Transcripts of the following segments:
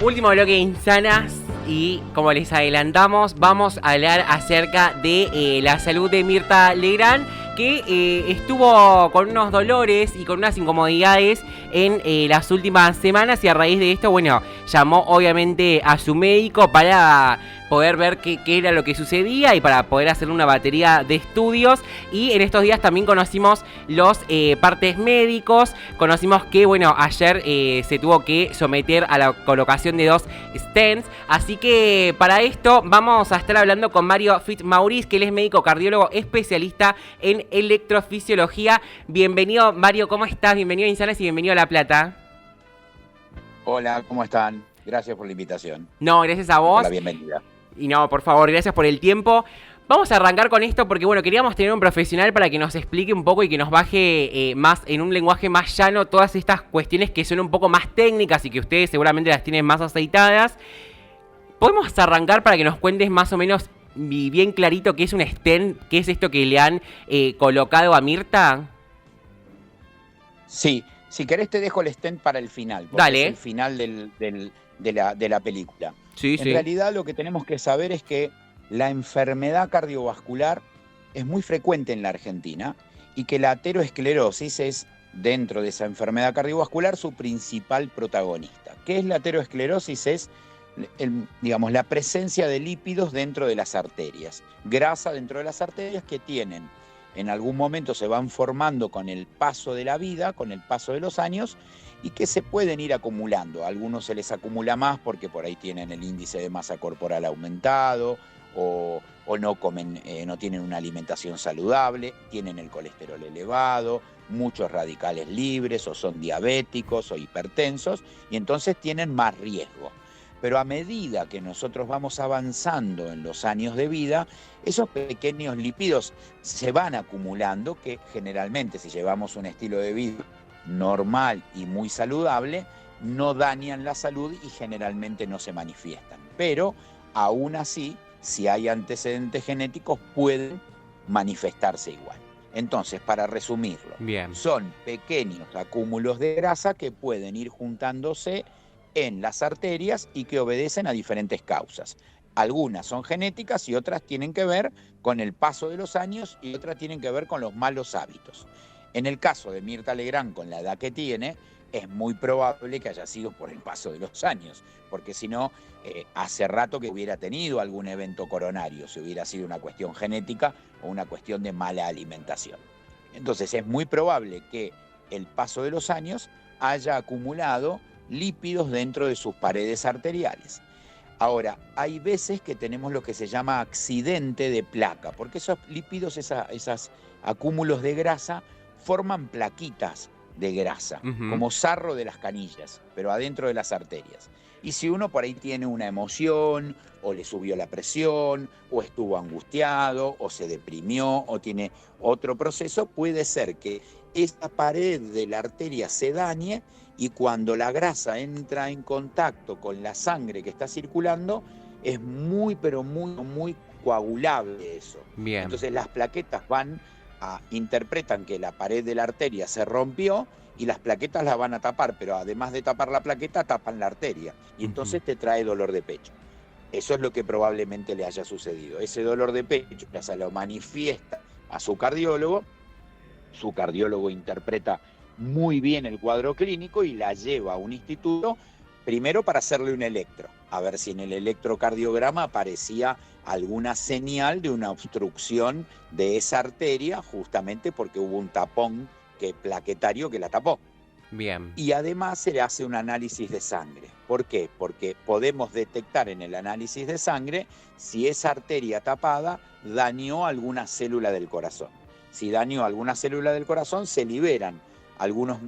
Último bloque de Insanas y como les adelantamos vamos a hablar acerca de la salud de Mirta Legrand, que estuvo con unos dolores y con unas incomodidades en las últimas semanas, y a raíz de esto, bueno, llamó obviamente a su médico para poder ver qué era lo que sucedía y para poder hacer una batería de estudios. Y en estos días también conocimos los partes médicos, conocimos que, bueno, ayer se tuvo que someter a la colocación de 2 stents. Así que para esto vamos a estar hablando con Mario Fitzmaurice, que él es médico cardiólogo especialista en electrofisiología. Bienvenido, Mario, ¿cómo estás? Bienvenido a Insanas y bienvenido a La Plata. Hola, ¿cómo están? Gracias por la invitación. No, gracias a Y por vos. la bienvenida. Y no, por favor, gracias por el tiempo. Vamos a arrancar con esto porque, bueno, queríamos tener un profesional para que nos explique un poco y que nos baje más en un lenguaje más llano todas estas cuestiones que son un poco más técnicas y que ustedes seguramente las tienen más aceitadas. ¿Podemos arrancar para que nos cuentes más o menos bien clarito qué es un stent, qué es esto que le han colocado a Mirta? Sí, si querés te dejo el stent para el final, porque Dale. es el final de la película. Sí, En sí. realidad lo que tenemos que saber es que la enfermedad cardiovascular es muy frecuente en la Argentina y que la ateroesclerosis es, dentro de esa enfermedad cardiovascular, su principal protagonista. ¿Qué es la ateroesclerosis? Es digamos, la presencia de lípidos dentro de las arterias, grasa dentro de las arterias que tienen, en algún momento se van formando con el paso de la vida, con el paso de los años, y que se pueden ir acumulando. A algunos se les acumula más porque por ahí tienen el índice de masa corporal aumentado, o no comen, no tienen una alimentación saludable, tienen el colesterol elevado, muchos radicales libres, o son diabéticos o hipertensos, y entonces tienen más riesgo. Pero a medida que nosotros vamos avanzando en los años de vida, esos pequeños lípidos se van acumulando, que generalmente, si llevamos un estilo de vida normal y muy saludable, no dañan la salud y generalmente no se manifiestan. Pero aún así, si hay antecedentes genéticos, pueden manifestarse igual. Entonces, para resumirlo, Bien. son pequeños acúmulos de grasa que pueden ir juntándose en las arterias y que obedecen a diferentes causas. Algunas son genéticas y otras tienen que ver con el paso de los años y otras tienen que ver con los malos hábitos. En el caso de Mirta Legrand, con la edad que tiene, es muy probable que haya sido por el paso de los años, porque si no, hace rato que hubiera tenido algún evento coronario, si hubiera sido una cuestión genética o una cuestión de mala alimentación. Entonces es muy probable que el paso de los años haya acumulado lípidos dentro de sus paredes arteriales. Ahora, hay veces que tenemos lo que se llama accidente de placa, porque esos lípidos, esos acúmulos de grasa, forman plaquitas de grasa, como sarro de las canillas, pero adentro de las arterias. Y si uno por ahí tiene una emoción, o le subió la presión, o estuvo angustiado, o se deprimió, o tiene otro proceso, puede ser que esta pared de la arteria se dañe, y cuando la grasa entra en contacto con la sangre que está circulando, es muy, pero muy coagulable eso. Bien. Entonces las plaquetas interpretan que la pared de la arteria se rompió y las plaquetas la van a tapar, pero además de tapar la plaqueta, tapan la arteria. Y entonces te trae dolor de pecho. Eso es lo que probablemente le haya sucedido. Ese dolor de pecho ya se lo manifiesta a su cardiólogo interpreta muy bien el cuadro clínico y la lleva a un instituto, primero para hacerle un electro, a ver si en el electrocardiograma aparecía alguna señal de una obstrucción de esa arteria, justamente porque hubo un tapón plaquetario que la tapó. Bien. Y además se le hace un análisis de sangre. ¿Por qué? Porque podemos detectar en el análisis de sangre si esa arteria tapada dañó alguna célula del corazón. Si dañó alguna célula del corazón, se liberan algunos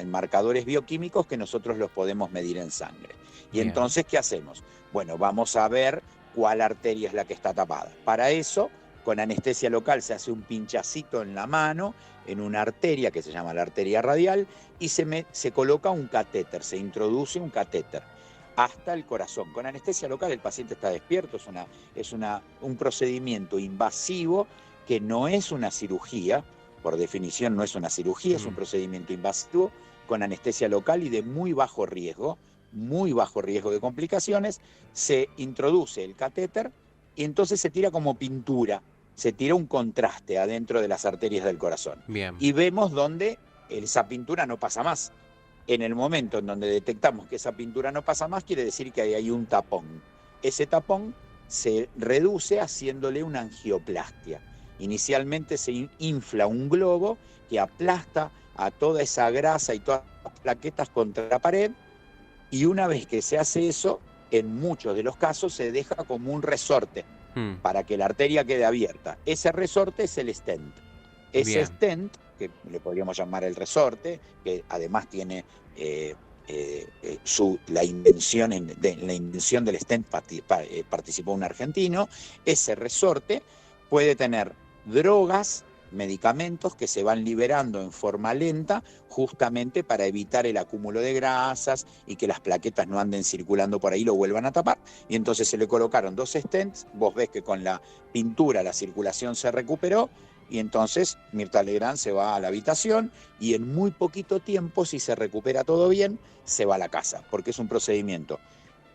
marcadores bioquímicos que nosotros los podemos medir en sangre. Y Bien. entonces, ¿qué hacemos? Bueno, vamos a ver cuál arteria es la que está tapada. Para eso, con anestesia local se hace un pinchacito en la mano, en una arteria que se llama la arteria radial, y se coloca un catéter, se introduce un catéter hasta el corazón. Con anestesia local el paciente está despierto, es un procedimiento invasivo que no es una cirugía, por definición no es una cirugía, es un procedimiento invasivo con anestesia local y de muy bajo riesgo, muy bajo riesgo de complicaciones, se introduce el catéter y entonces se tira como pintura, se tira un contraste adentro de las arterias del corazón. Bien. Y vemos donde esa pintura no pasa más. En el momento en donde detectamos que esa pintura no pasa más, quiere decir que hay un tapón. Ese tapón se reduce haciéndole una angioplastia. Inicialmente se infla un globo que aplasta a toda esa grasa y todas las plaquetas contra la pared, y una vez que se hace eso, en muchos de los casos se deja como un resorte para que la arteria quede abierta. Ese resorte es el stent. Ese Bien. stent, que le podríamos llamar el resorte, que además tiene la invención del stent participó un argentino. Ese resorte puede tener drogas, medicamentos que se van liberando en forma lenta justamente para evitar el acúmulo de grasas y que las plaquetas no anden circulando por ahí y lo vuelvan a tapar. Y entonces se le colocaron 2 stents, vos ves que con la pintura la circulación se recuperó, y entonces Mirta Legrand se va a la habitación y en muy poquito tiempo, si se recupera todo bien, se va a la casa, porque es un procedimiento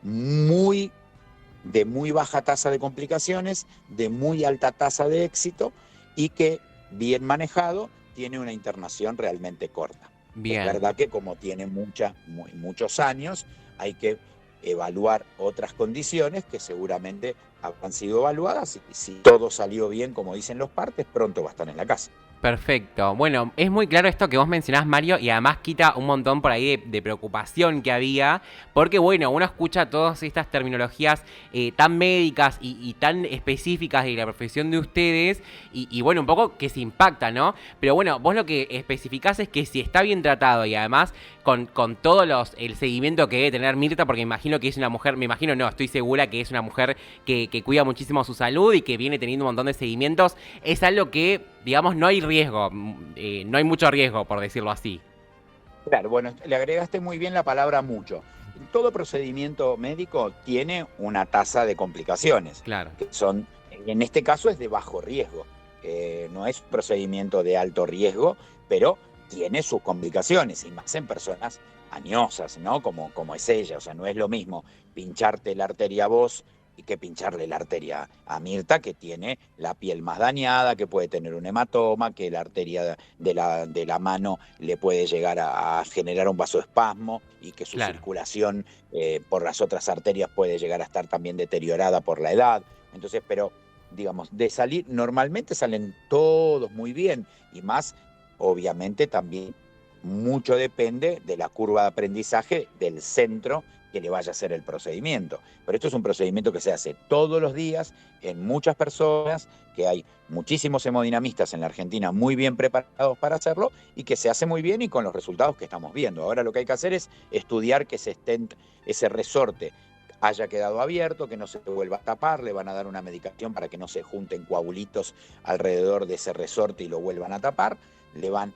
de muy baja tasa de complicaciones, de muy alta tasa de éxito, y que, bien manejado, tiene una internación realmente corta. Bien. Es verdad que como tiene muchos años, hay que evaluar otras condiciones que seguramente han sido evaluadas, y si todo salió bien, como dicen los partes, pronto va a estar en la casa. Perfecto. Bueno, es muy claro esto que vos mencionás, Mario, y además quita un montón por ahí de preocupación que había, porque bueno, uno escucha todas estas terminologías tan médicas y tan específicas de la profesión de ustedes, y bueno, un poco que se impacta, ¿no? Pero bueno, vos lo que especificás es que si está bien tratado y además con todo el seguimiento que debe tener Mirta, porque imagino que es una mujer, estoy segura que es una mujer que cuida muchísimo su salud y que viene teniendo un montón de seguimientos, es algo que, digamos, no hay riesgo, no hay mucho riesgo, por decirlo así. Claro, bueno, le agregaste muy bien la palabra mucho. Todo procedimiento médico tiene una tasa de complicaciones, Claro. que son, en este caso es de bajo riesgo. No es un procedimiento de alto riesgo, pero tiene sus complicaciones, y más en personas añosas, ¿no? Como es ella. O sea, no es lo mismo pincharte la arteria a vos y que pincharle la arteria a Mirta, que tiene la piel más dañada, que puede tener un hematoma, que la arteria de la mano le puede llegar a generar un vasoespasmo, y que su circulación por las otras arterias puede llegar a estar también deteriorada por la edad. Entonces, pero digamos, de salir, normalmente salen todos muy bien, y más, obviamente también mucho depende de la curva de aprendizaje del centro que le vaya a hacer el procedimiento. Pero esto es un procedimiento que se hace todos los días en muchas personas, que hay muchísimos hemodinamistas en la Argentina muy bien preparados para hacerlo, y que se hace muy bien y con los resultados que estamos viendo. Ahora lo que hay que hacer es estudiar que ese resorte haya quedado abierto, que no se vuelva a tapar. Le van a dar una medicación para que no se junten coagulitos alrededor de ese resorte y lo vuelvan a tapar.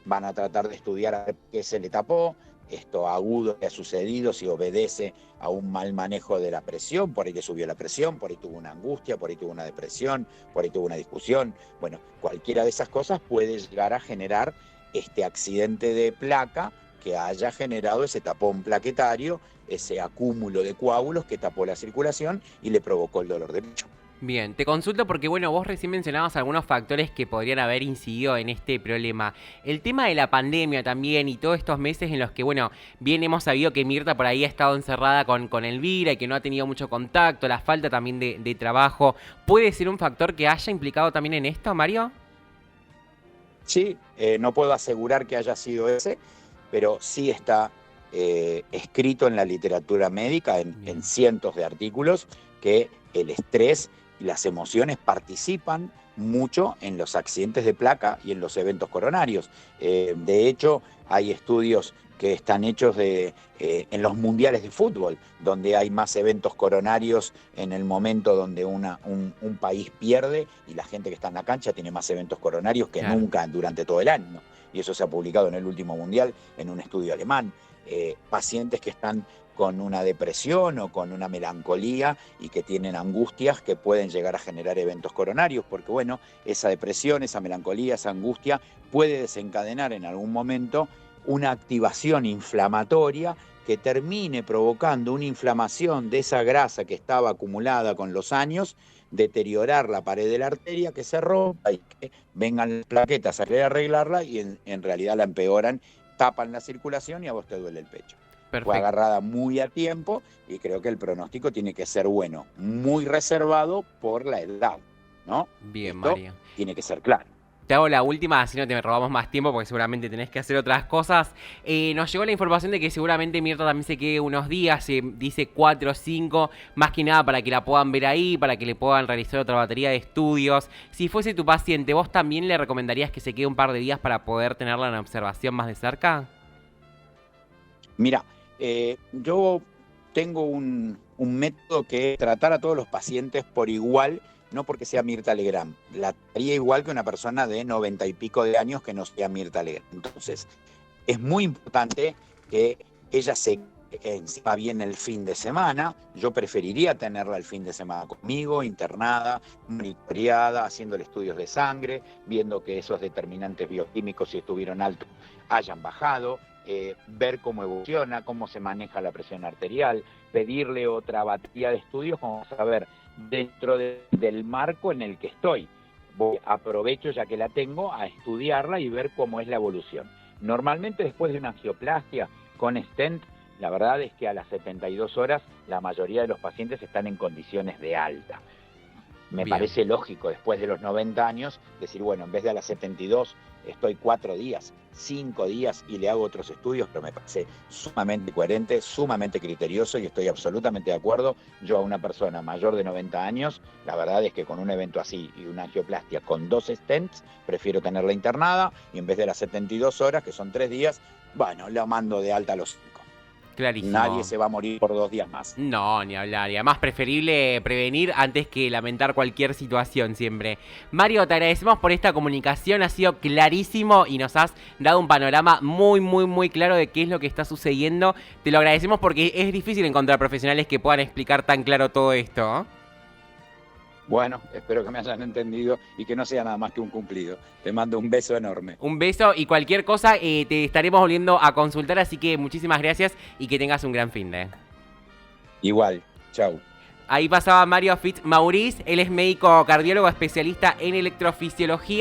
Van a tratar de estudiar a ver qué se le tapó, esto agudo que ha sucedido, si obedece a un mal manejo de la presión, por ahí le subió la presión, por ahí tuvo una angustia, por ahí tuvo una depresión, por ahí tuvo una discusión. Bueno, cualquiera de esas cosas puede llegar a generar este accidente de placa que haya generado ese tapón plaquetario, ese acúmulo de coágulos que tapó la circulación y le provocó el dolor de pecho. Bien, te consulto porque, bueno, vos recién mencionabas algunos factores que podrían haber incidido en este problema. El tema de la pandemia también y todos estos meses en los que, bueno, bien hemos sabido que Mirta por ahí ha estado encerrada con Elvira y que no ha tenido mucho contacto, la falta también de trabajo. ¿Puede ser un factor que haya implicado también en esto, Mario? Sí, no puedo asegurar que haya sido ese, pero sí está escrito en la literatura médica, en cientos de artículos, que el estrés y las emociones participan mucho en los accidentes de placa y en los eventos coronarios. De hecho, hay estudios que están hechos en los mundiales de fútbol, donde hay más eventos coronarios en el momento donde un país pierde, y la gente que está en la cancha tiene más eventos coronarios que nunca durante todo el año. Y eso se ha publicado en el último mundial en un estudio alemán. Pacientes que están con una depresión o con una melancolía y que tienen angustias que pueden llegar a generar eventos coronarios, porque bueno, esa depresión, esa melancolía, esa angustia puede desencadenar en algún momento una activación inflamatoria que termine provocando una inflamación de esa grasa que estaba acumulada con los años, deteriorar la pared de la arteria, que se rompa y que vengan las plaquetas a querer arreglarla y en realidad la empeoran, tapan la circulación y a vos te duele el pecho. Perfecto. Fue agarrada muy a tiempo y creo que el pronóstico tiene que ser bueno, muy reservado por la edad, ¿no? Bien, Esto Mario. tiene que ser claro. Te hago la última, así no te robamos más tiempo porque seguramente tenés que hacer otras cosas. Nos llegó la información de que seguramente Mirta también se quede unos días, se dice 4 o 5, más que nada para que la puedan ver ahí, para que le puedan realizar otra batería de estudios. Si fuese tu paciente, ¿vos también le recomendarías que se quede un par de días para poder tenerla en observación más de cerca? Mira, yo tengo un método que es tratar a todos los pacientes por igual, no porque sea Mirta Legrand. La trataría igual que una persona de 90 y pico de años que no sea Mirta Legrand. Entonces, es muy importante que ella se encima viene el fin de semana. Yo preferiría tenerla el fin de semana conmigo, internada, monitoreada, haciéndole estudios de sangre, viendo que esos determinantes bioquímicos, si estuvieron altos, hayan bajado, ver cómo evoluciona, cómo se maneja la presión arterial, pedirle otra batería de estudios como saber dentro del marco en el que estoy. Aprovecho ya que la tengo a estudiarla y ver cómo es la evolución. Normalmente después de una angioplastia con stent, la verdad es que a las 72 horas la mayoría de los pacientes están en condiciones de alta. Me parece lógico después de los 90 años decir, bueno, en vez de a las 72 estoy 4 días, 5 días y le hago otros estudios, pero me parece sumamente coherente, sumamente criterioso y estoy absolutamente de acuerdo. Yo a una persona mayor de 90 años, la verdad es que con un evento así y una angioplastia con 2 stents, prefiero tenerla internada y en vez de las 72 horas, que son 3 días, bueno, la mando de alta a los 5. Clarísimo. Nadie se va a morir por 2 días más. No, ni hablar. Y además preferible prevenir antes que lamentar cualquier situación siempre. Mario, te agradecemos por esta comunicación. Ha sido clarísimo y nos has dado un panorama muy claro de qué es lo que está sucediendo. Te lo agradecemos porque es difícil encontrar profesionales que puedan explicar tan claro todo esto, ¿eh? Bueno, espero que me hayan entendido y que no sea nada más que un cumplido. Te mando un beso enorme. Un beso y cualquier cosa te estaremos volviendo a consultar, así que muchísimas gracias y que tengas un gran fin de. Igual, chau. Ahí pasaba Mario Fitzmaurice, él es médico cardiólogo especialista en electrofisiología.